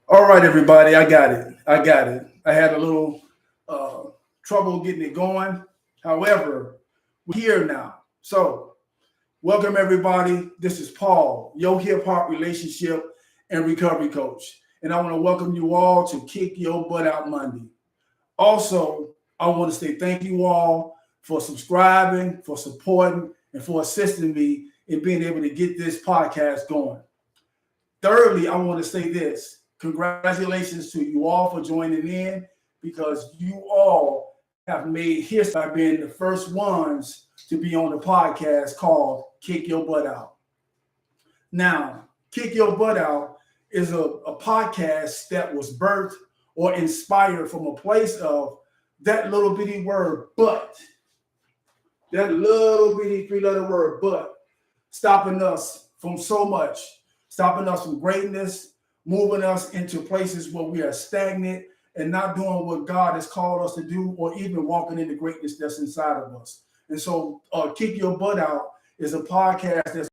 All right, everybody, I got it. I had a little uh, trouble getting it going. However, we're here now. So, welcome everybody. This is Paul, your hip hop relationship and recovery coach. And I want to welcome you all to Kick Your Butt Out Monday. Also, I want to say thank you all for subscribing, for supporting, and for assisting me in being able to get this podcast going. Thirdly, I want to say this. Congratulations to you all for joining in because you all have made history by being the first ones to be on the podcast called Kick Your Butt Out. Now, Kick Your Butt Out is a podcast that was birthed or inspired from a place of that little bitty word, but. That little bitty three-letter word, but, stopping us from so much, stopping us from greatness, moving us into places where we are stagnant and not doing what God has called us to do, or even walking into greatness that's inside of us. And so, Kick Your Butt Out is a podcast that's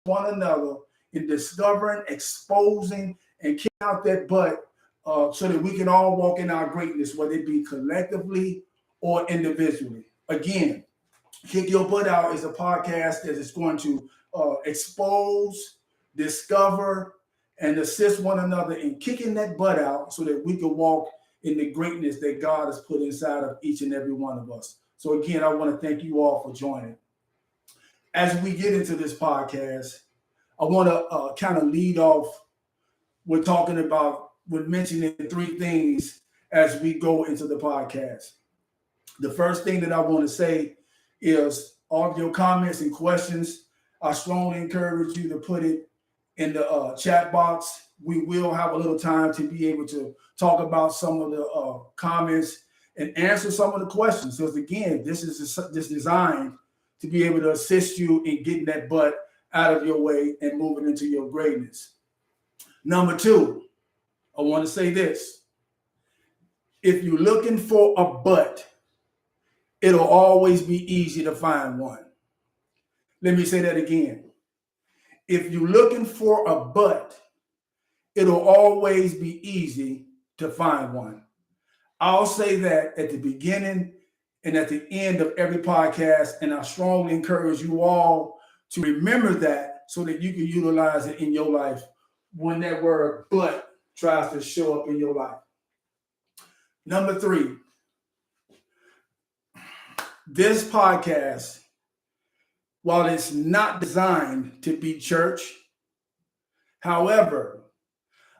one another in discovering, exposing, and kicking out that butt so that we can all walk in our greatness, whether it be collectively or individually. Again, Kick Your Butt Out is a podcast that is going to expose, discover, and assist one another in kicking that butt out so that we can walk in the greatness that God has put inside of each and every one of us. So again, I want to thank you all for joining. As we get into this podcast, I want to kind of lead off with talking about, with mentioning three things as we go into the podcast. The first thing that I want to say is all of your comments and questions, I strongly encourage you to put it in the chat box. We will have a little time to be able to talk about some of the comments and answer some of the questions. Because again, this is designed to be able to assist you in getting that butt out of your way and moving into your greatness. Number two, I want to say this. If you're looking for a butt, it'll always be easy to find one. Let me say that again. If you're looking for a butt, it'll always be easy to find one. I'll say that at the beginning and at the end of every podcast, and I strongly encourage you all to remember that so that you can utilize it in your life when that word butt tries to show up in your life. Number three, this podcast, while it's not designed to be church, however,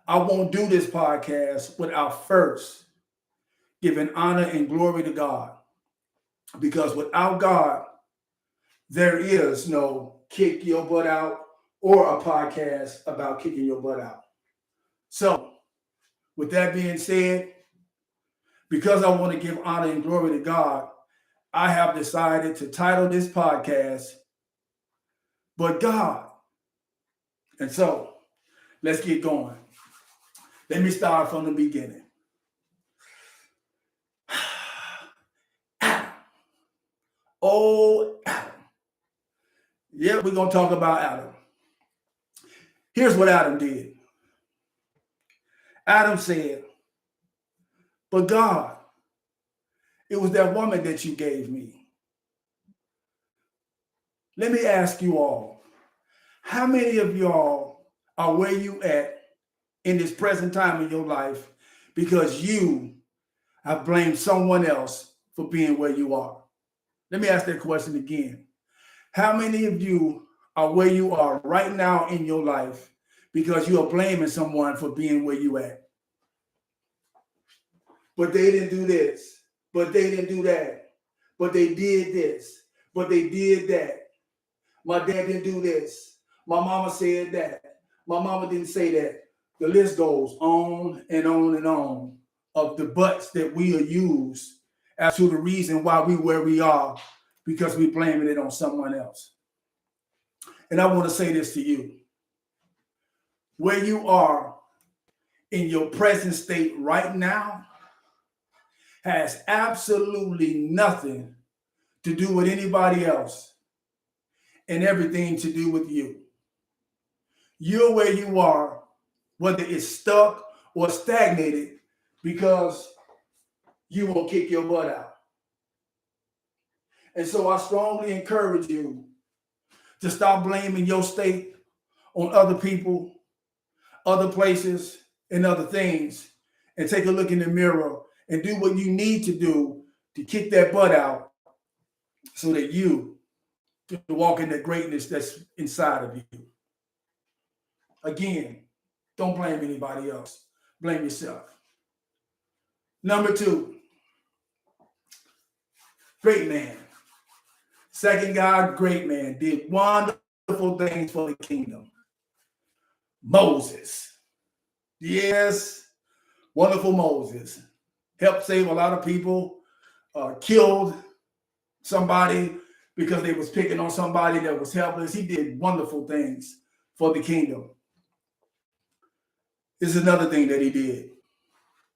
I won't do this podcast without first giving honor and glory to God. Because without God, there is no Kick Your Butt Out or a podcast about kicking your butt out. So, with that being said, because I want to give honor and glory to God, I have decided to title this podcast, But God. And so, let's get going. Let me start from the beginning. Adam. Oh, Adam. Yeah, we're going to talk about Adam. Here's what Adam did. Adam said, but God, it was that woman that you gave me. Let me ask you all, how many of y'all are where you at in this present time in your life because you have blamed someone else for being where you are? Let me ask that question again. How many of you are where you are right now in your life because you are blaming someone for being where you at? But they didn't do this. But they didn't do that. But they did this. But they did that. My dad didn't do this. My mama said that. My mama didn't say that. The list goes on and on and on of the buts that we use as to the reason why we where we are, because we blaming it on someone else. And I want to say this to you. Where you are in your present state right now has absolutely nothing to do with anybody else and everything to do with you. you're where you are, whether it's stuck or stagnated, because you won't kick your butt out. And so I strongly encourage you to stop blaming your state on other people, other places, and other things, and take a look in the mirror and do what you need to do to kick that butt out so that you can walk in the greatness that's inside of you. Again, don't blame anybody else. Blame yourself. Number 2, great man. Second guy, great man, did wonderful things for the kingdom. Moses. Yes, wonderful Moses. Helped save a lot of people, killed somebody because they was picking on somebody that was helpless. He did wonderful things for the kingdom. This is another thing that he did.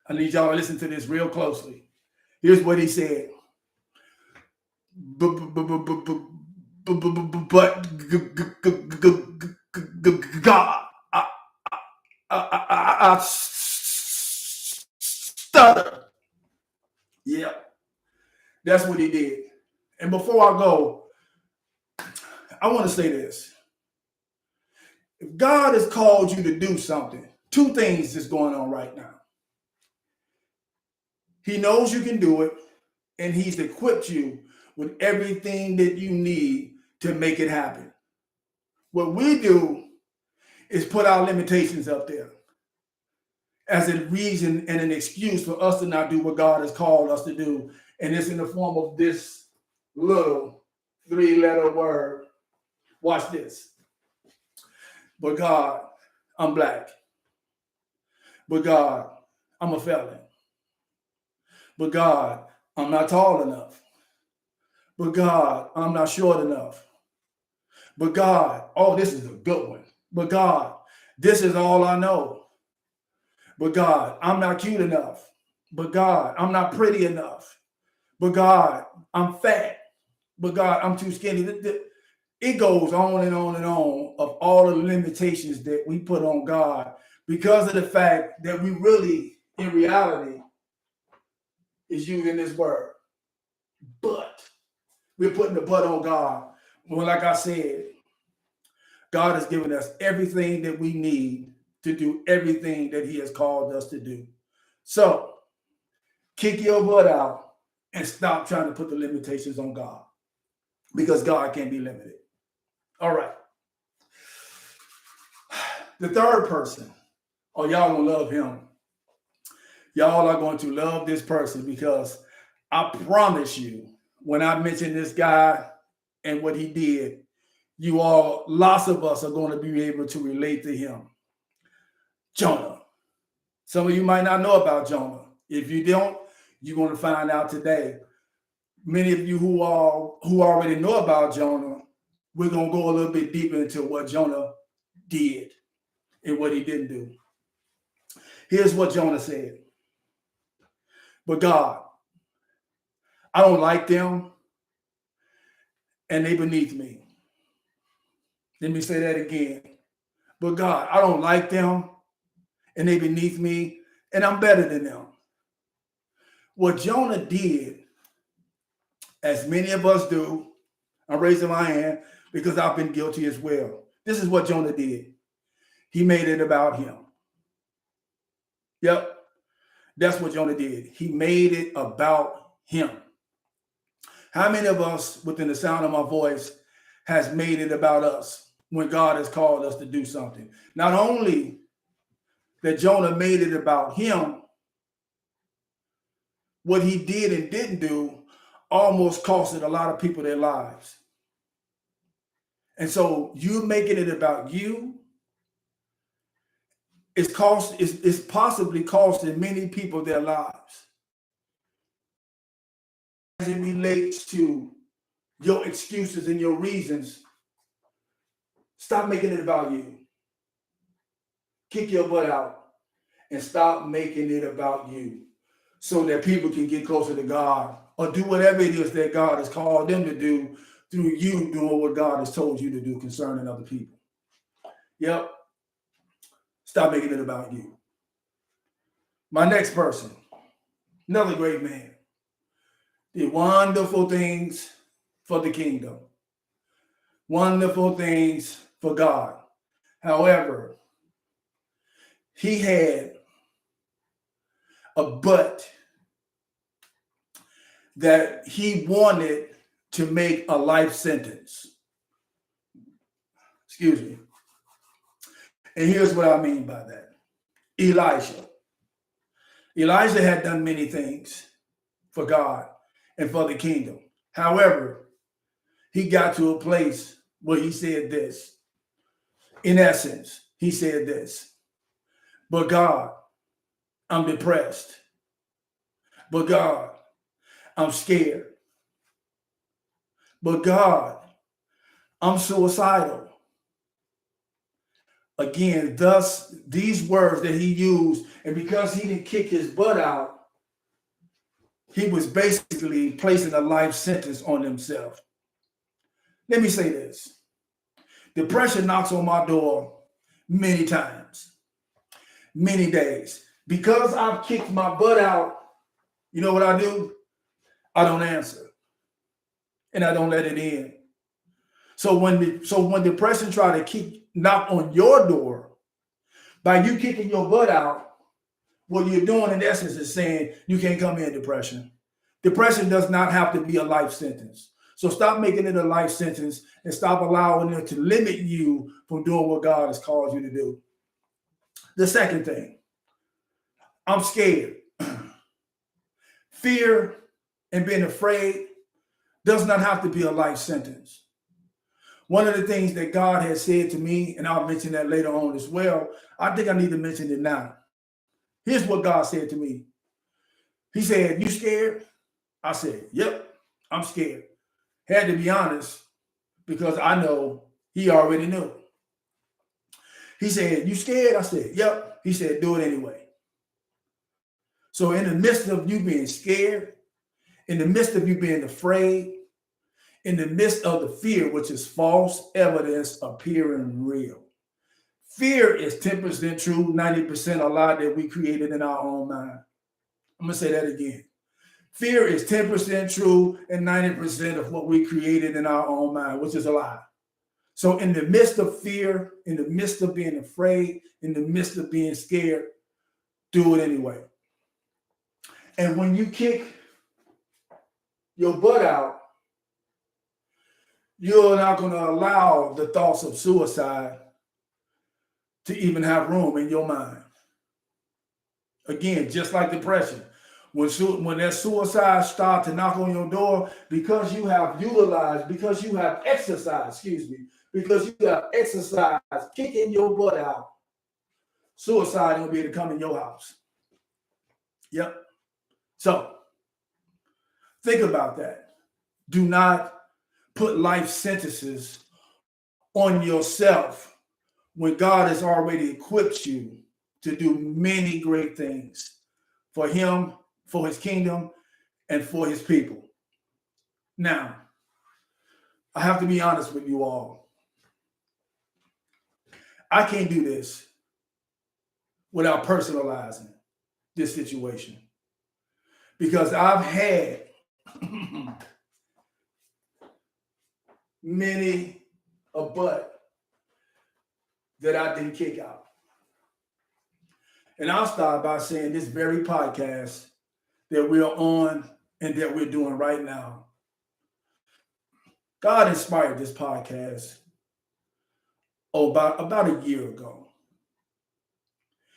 I need y'all to listen to this real closely. Here's what he said. But God, I stutter. Yeah, that's what he did. And before I go, I want to say this. If God has called you to do something, 2 things is going on right now. He knows you can do it, and he's equipped you with everything that you need to make it happen. What we do is put our limitations up there as a reason and an excuse for us to not do what God has called us to do. And it's in the form of this little 3-letter word. Watch this. But God, I'm black. But God, I'm a felon. But God, I'm not tall enough. But God, I'm not short enough. But God, oh, this is a good one. But God, this is all I know. But God, I'm not cute enough. But God, I'm not pretty enough. But God, I'm fat. But God, I'm too skinny. It goes on and on and on of all the limitations that we put on God because of the fact that we really, in reality, is using this word. But we're putting the butt on God. Well, like I said, God has given us everything that we need to do everything that he has called us to do. So kick your butt out and stop trying to put the limitations on God, because God can't be limited. All right. The third person, oh, y'all gonna love him. Y'all are going to love this person, because I promise you, when I mention this guy and what he did, you all, lots of us are going to be able to relate to him. Jonah. Some of you might not know about Jonah. If you don't, you're going to find out today. Many of you who already know about Jonah, we're going to go a little bit deeper into what Jonah did and what he didn't do. Here's what Jonah said. But God, I don't like them, and they beneath me. Let me say that again. But God, I don't like them, and they beneath me, and I'm better than them. What Jonah did, as many of us do, I'm raising my hand because I've been guilty as well. This is what Jonah did. He made it about him. Yep, that's what Jonah did. He made it about him. How many of us within the sound of my voice has made it about us when God has called us to do something? Not only that Jonah made it about him, what he did and didn't do almost costed a lot of people their lives. And so you making it about you is possibly costing many people their lives. As it relates to your excuses and your reasons, stop making it about you. Kick your butt out and stop making it about you, so that people can get closer to God or do whatever it is that God has called them to do through you doing what God has told you to do concerning other people. Yep. Stop making it about you. My next person, another great man, did wonderful things for the kingdom, wonderful things for God. However, he had a but that he wanted to make a life sentence. Excuse me. And here's what I mean by that. Elijah. Elijah had done many things for God and for the kingdom. However, he got to a place where he said this. In essence, he said this. But God, I'm depressed. But God, I'm scared. But God, I'm suicidal. Again, thus, these words that he used, and because he didn't kick his butt out, he was basically placing a life sentence on himself. Let me say this. Depression knocks on my door many times, many days. Because I've kicked my butt out, you know what I do? I don't answer. And I don't let it in. So when depression try to knock on your door, by you kicking your butt out, what you're doing in essence is saying you can't come in, depression. Depression does not have to be a life sentence. So stop making it a life sentence and stop allowing it to limit you from doing what God has called you to do. The second thing, I'm scared. Fear and being afraid does not have to be a life sentence. One of the things that God has said to me, and I'll mention that later on as well, I think I need to mention it now. Here's what God said to me. He said, "You scared?" I said, "Yep, I'm scared." Had to be honest because I know he already knew. He said, "You scared?" I said, "Yep." He said, "Do it anyway." So in the midst of you being scared, in the midst of you being afraid, in the midst of the fear, which is false evidence appearing real. Fear is 10% true, 90% a lie that we created in our own mind. I'm going to say that again. Fear is 10% true and 90% of what we created in our own mind, which is a lie. So in the midst of fear, in the midst of being afraid, in the midst of being scared, do it anyway. And when you kick your butt out, you're not going to allow the thoughts of suicide to even have room in your mind. Again, just like depression. When that suicide starts to knock on your door, because you have exercised kicking your butt out, suicide won't be able to come in your house. Yep. So, think about that. Do not put life sentences on yourself when God has already equipped you to do many great things for him, for his kingdom, and for his people. Now, I have to be honest with you all. I can't do this without personalizing this situation because I've had many a butt that I didn't kick out. And I'll start by saying this very podcast that we're on and that we're doing right now. God inspired this podcast about a year ago.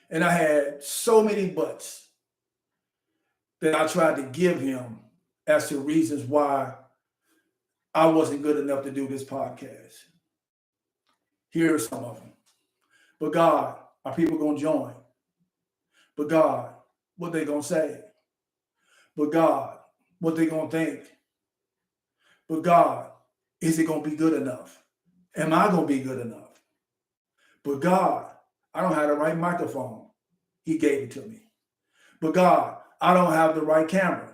And I had so many buts that I tried to give him as to reasons why I wasn't good enough to do this podcast. Here are some of them. But God, are people going to join? But God, what they going to say? But God, what they going to think? But God, is it going to be good enough? Am I going to be good enough? But God, I don't have the right microphone. He gave it to me. But God, I don't have the right camera.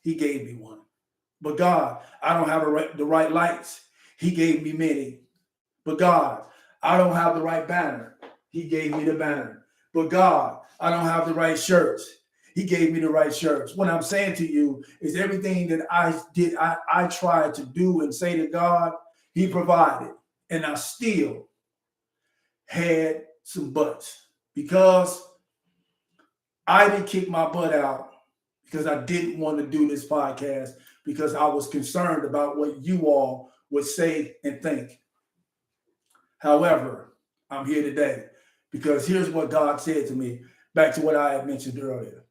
He gave me one. But God, I don't have the right lights. He gave me many. But God, I don't have the right banner. He gave me the banner. But God, I don't have the right shirts. He gave me the right shirts. What I'm saying to you is everything that I did, I tried to do and say to God, he provided. And I still had some buts because I didn't kick my butt out because I didn't want to do this podcast because I was concerned about what you all would say and think. However, I'm here today because here's what God said to me, back to what I had mentioned earlier.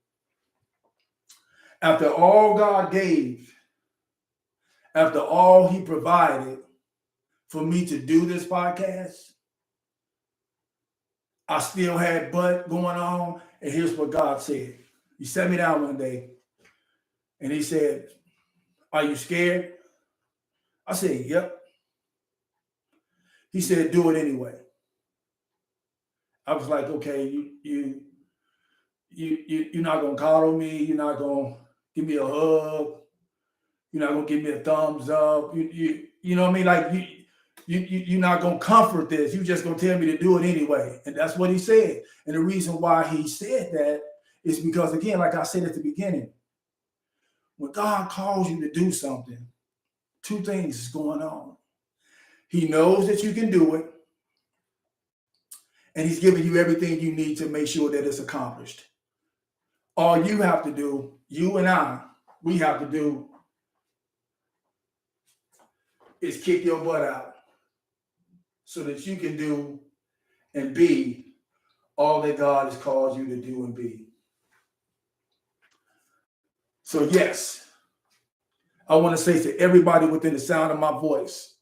After all God gave, after all he provided for me to do this podcast, I still had butt going on. And here's what God said. He sat me down one day and he said, are you scared? I said, yep. He said, do it anyway. I was like, okay, you're not gonna coddle me, you're not gonna give me a hug, you're not gonna give me a thumbs up, you know what I mean? Like you're not gonna comfort this, you just gonna tell me to do it anyway. And that's what he said. And the reason why he said that is because, again, like I said at the beginning, when God calls you to do something, two things is going on. He knows that you can do it, and he's giving you everything you need to make sure that it's accomplished. All you have to do, you and I, we have to do is kick your butt out so that you can do and be all that God has called you to do and be. So yes, I want to say to everybody within the sound of my voice,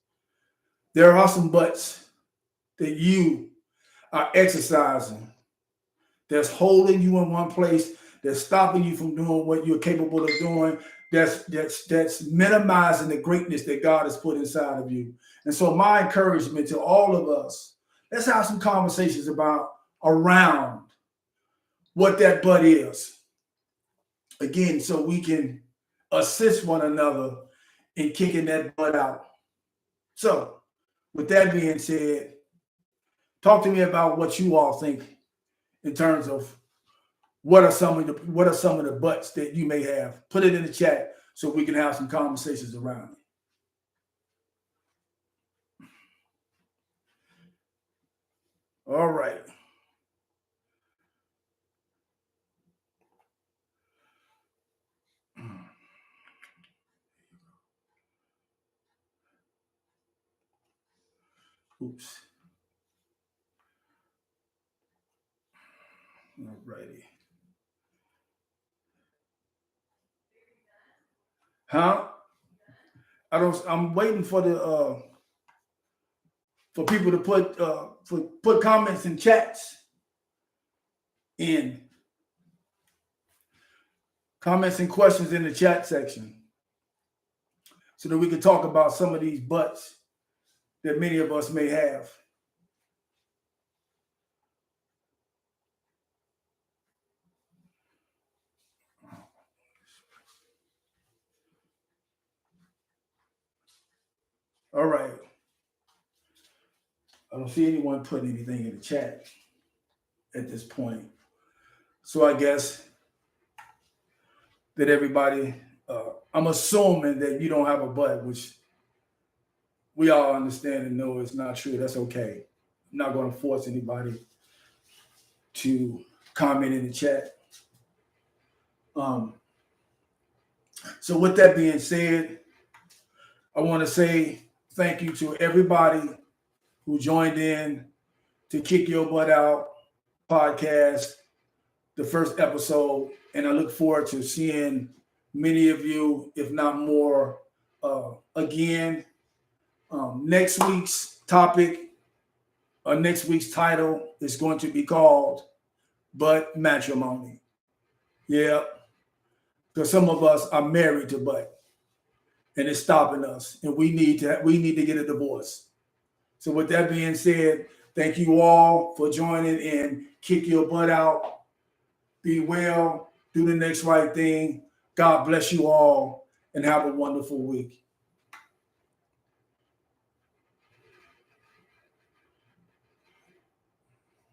there are some butts that you are exercising that's holding you in one place, that's stopping you from doing what you're capable of doing, that's minimizing the greatness that God has put inside of you. And so my encouragement to all of us, let's have some conversations around what that butt is. Again, so we can assist one another in kicking that butt out. So with that being said, talk to me about what you all think in terms of what are some of the butts that you may have. Put it in the chat so we can have some conversations around it. All right. Oops. All righty. Huh? I'm waiting for for people to put comments and chats in. Comments and questions in the chat section so that we can talk about some of these butts that many of us may have. All right. I don't see anyone putting anything in the chat at this point. So I guess that everybody, I'm assuming that you don't have a butt, which we all understand and know it's not true. That's okay. I'm not going to force anybody to comment in the chat. So with that being said, I want to say thank you to everybody who joined in to Kick Your Butt Out podcast, the first episode. And I look forward to seeing many of you, if not more, again. Next week's topic, or next week's title is going to be called Butt Matrimony. Yeah, because some of us are married to butt, and it's stopping us, and we need to get a divorce. So with that being said, thank you all for joining in. Kick Your Butt Out. Be well. Do the next right thing. God bless you all, and have a wonderful week.